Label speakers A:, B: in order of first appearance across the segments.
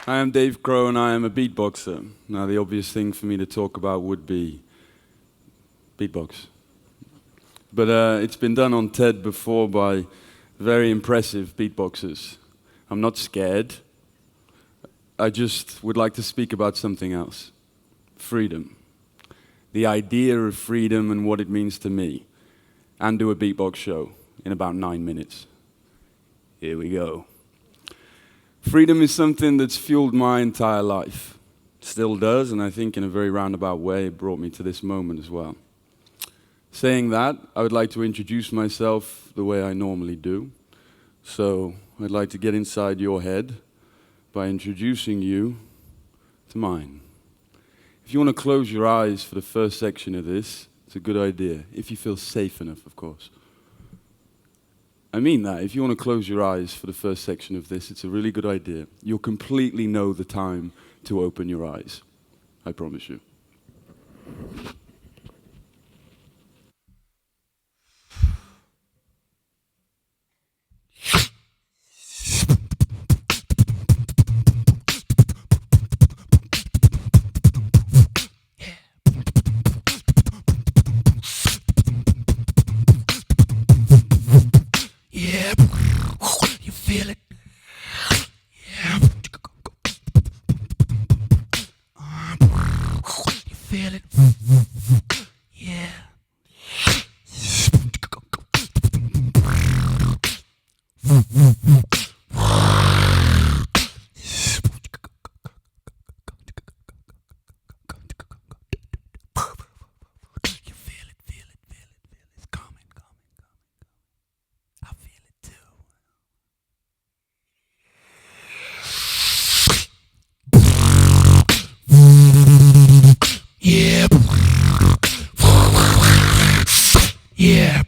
A: I am Dave-Crowe and I am a beatboxer. Now the obvious thing for me to talk about would be beatbox. But it's been done on TED before by very impressive beatboxers. I'm not scared. I just would like to speak about something else. Freedom. The idea of freedom and what it means to me. And do a beatbox show in about 9 minutes. Here we go. Freedom is something that's fueled my entire life. Still does, and I think in a very roundabout way it brought me to this moment as well. Saying that, I would like to introduce myself the way I normally do. So, I'd like to get inside your head by introducing you to mine. If you want to close your eyes for the first section of this, it's a good idea. If you feel safe enough, of course. I mean that. If you want to close your eyes for the first section of this, it's a really good idea. You'll completely know the time to open your eyes. I promise you.
B: Feel it. Yeah. You feel it. Yeah. Yeah. Yeah.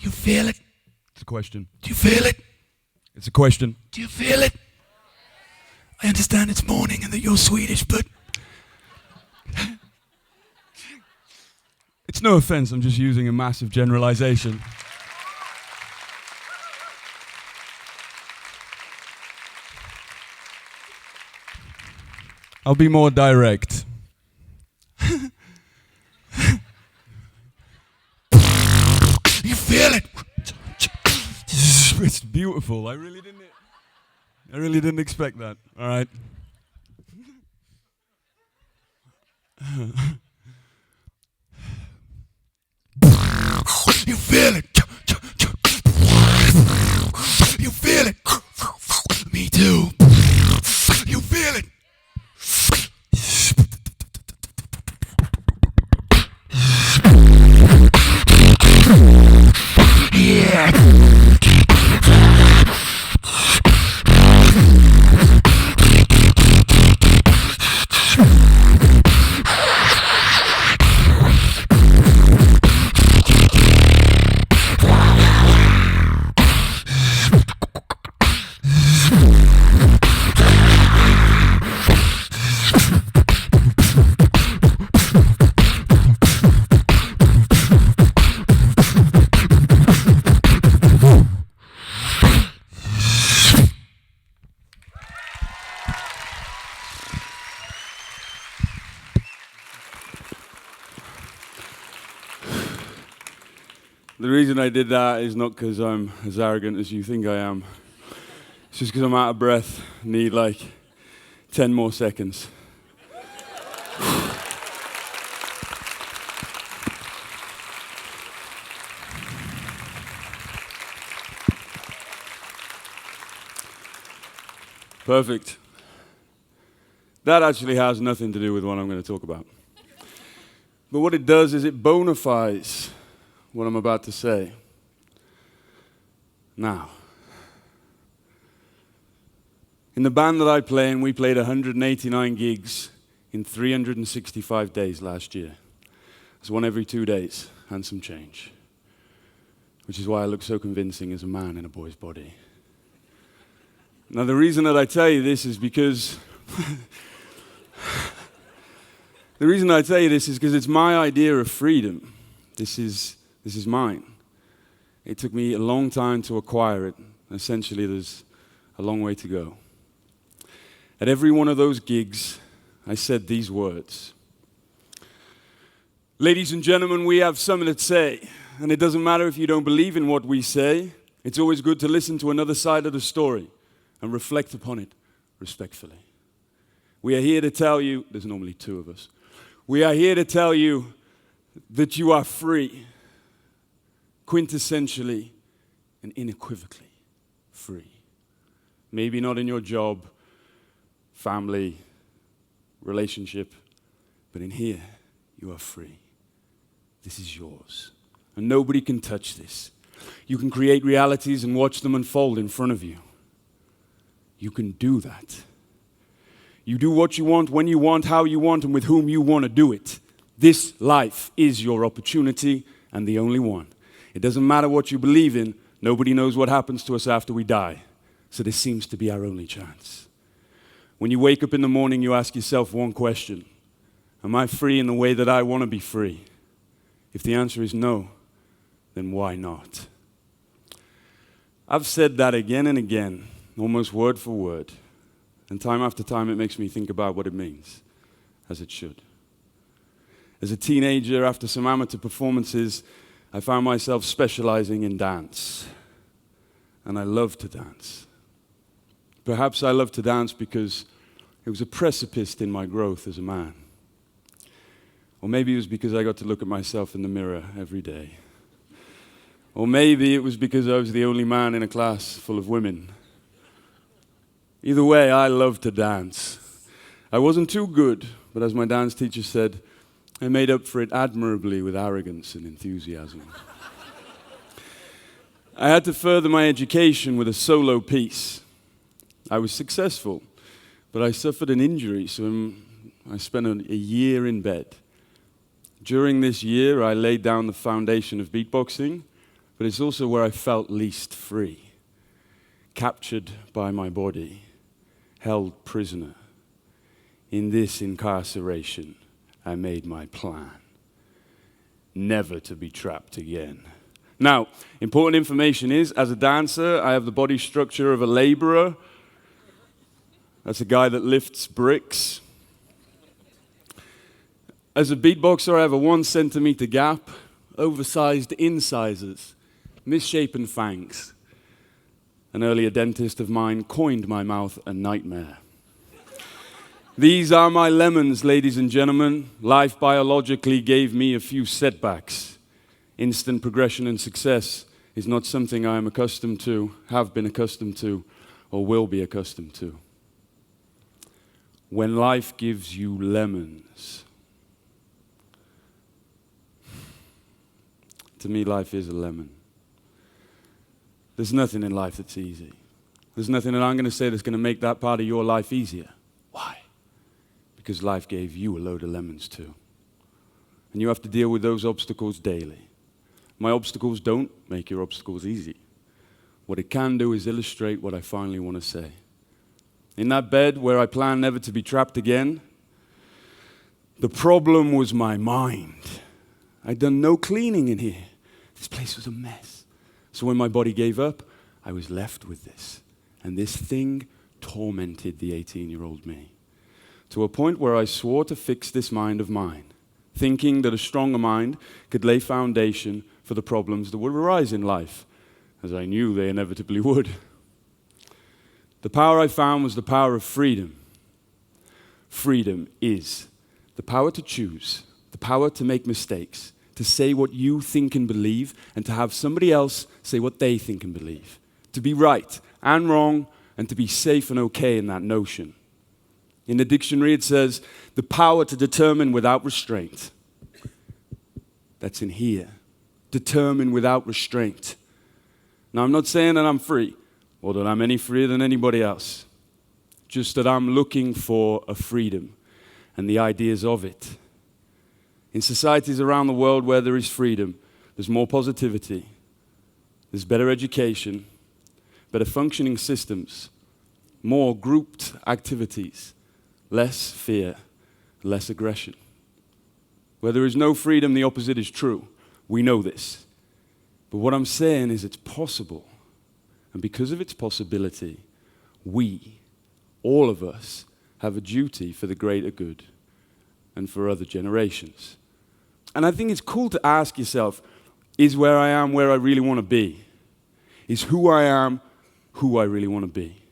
B: You feel it?
A: It's a question.
B: Do you feel it?
A: It's a question.
B: Do you feel it? I understand it's morning and that you're Swedish, but...
A: It's no offense, I'm just using a massive generalization. I'll be more direct.
B: You feel it?
A: It's beautiful. I really didn't expect that. All right.
B: You feel it? You feel it? Me too. You feel it? Yeah.
A: The reason I did that is not because I'm as arrogant as you think I am. It's just because I'm out of breath. Need like 10 more seconds. Perfect. That actually has nothing to do with what I'm going to talk about. But what it does is it bona fides what I'm about to say. Now, in the band that I play in, we played 189 gigs in 365 days last year. It's one every 2 days and some change. Which is why I look so convincing as a man in a boy's body. Now the reason that I tell you this is because it's my idea of freedom. This is mine. It took me a long time to acquire it, Essentially, there's a long way to go. At every one of those gigs, I said these words. Ladies and gentlemen, we have something to say, and it doesn't matter if you don't believe in what we say. It's always good to listen to another side of the story and reflect upon it respectfully. We are here to tell you, there's normally two of us, we are here to tell you that you are free, quintessentially and unequivocally free. Maybe not in your job, family, relationship, but in here, you are free. This is yours. And nobody can touch this. You can create realities and watch them unfold in front of you. You can do that. You do what you want, when you want, how you want, and with whom you want to do it. This life is your opportunity and the only one. It doesn't matter what you believe in. Nobody knows what happens to us after we die. So this seems to be our only chance. When you wake up in the morning, you ask yourself one question. Am I free in the way that I want to be free? If the answer is no, then why not? I've said that again and again, almost word for word. And time after time, it makes me think about what it means, as it should. As a teenager, after some amateur performances, I found myself specializing in dance. And I love to dance. Perhaps I love to dance because it was a precipice in my growth as a man. Or maybe it was because I got to look at myself in the mirror every day. Or maybe it was because I was the only man in a class full of women. Either way, I love to dance. I wasn't too good, but as my dance teacher said, I made up for it admirably with arrogance and enthusiasm. I had to further my education with a solo piece. I was successful, but I suffered an injury, so I spent a year in bed. During this year, I laid down the foundation of beatboxing, but it's also where I felt least free, captured by my body, held prisoner. In this incarceration, I made my plan, never to be trapped again. Now, important information is, as a dancer, I have the body structure of a laborer. That's a guy that lifts bricks. As a beatboxer, I have a 1 centimeter gap, oversized incisors, misshapen fangs. An earlier dentist of mine coined my mouth a nightmare. These are my lemons, ladies and gentlemen. Life biologically gave me a few setbacks. Instant progression and success is not something I am accustomed to, have been accustomed to, or will be accustomed to. When life gives you lemons, to me, life is a lemon. There's nothing in life that's easy. There's nothing that I'm going to say that's going to make that part of your life easier. Why? Because life gave you a load of lemons too. And you have to deal with those obstacles daily. My obstacles don't make your obstacles easy. What it can do is illustrate what I finally want to say. In that bed where I planned never to be trapped again, the problem was my mind. I'd done no cleaning in here. This place was a mess. So when my body gave up, I was left with this. And this thing tormented the 18-year-old me, to a point where I swore to fix this mind of mine, thinking that a stronger mind could lay foundation for the problems that would arise in life, as I knew they inevitably would. The power I found was the power of freedom. Freedom is the power to choose, the power to make mistakes, to say what you think and believe, and to have somebody else say what they think and believe. To be right and wrong, and to be safe and okay in that notion. In the dictionary it says, the power to determine without restraint. That's in here. Determine without restraint. Now I'm not saying that I'm free, or that I'm any freer than anybody else. Just that I'm looking for a freedom, and the ideas of it. In societies around the world where there is freedom, there's more positivity, there's better education, better functioning systems, more grouped activities, less fear, less aggression. Where there is no freedom, the opposite is true. We know this. But what I'm saying is it's possible. And because of its possibility, we, all of us, have a duty for the greater good and for other generations. And I think it's cool to ask yourself, is where I am where I really want to be? Is who I am who I really want to be?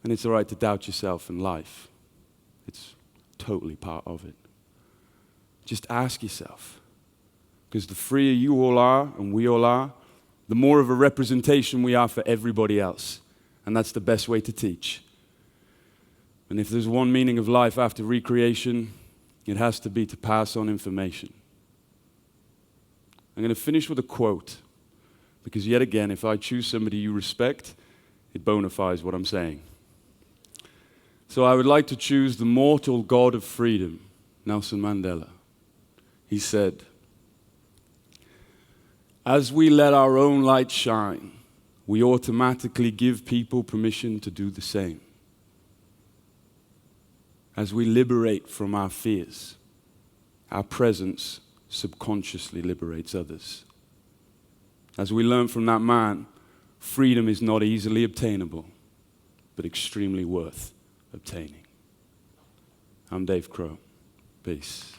A: And it's all right to doubt yourself in life. It's totally part of it. Just ask yourself. Because the freer you all are, and we all are, the more of a representation we are for everybody else. And that's the best way to teach. And if there's one meaning of life after recreation, it has to be to pass on information. I'm going to finish with a quote. Because yet again, if I choose somebody you respect, it bona fides what I'm saying. So I would like to choose the mortal god of freedom, Nelson Mandela. He said, "As we let our own light shine, we automatically give people permission to do the same. As we liberate from our fears, our presence subconsciously liberates others. As we learn from that man, freedom is not easily obtainable, but extremely worth obtaining." I'm Dave-Crowe. Peace.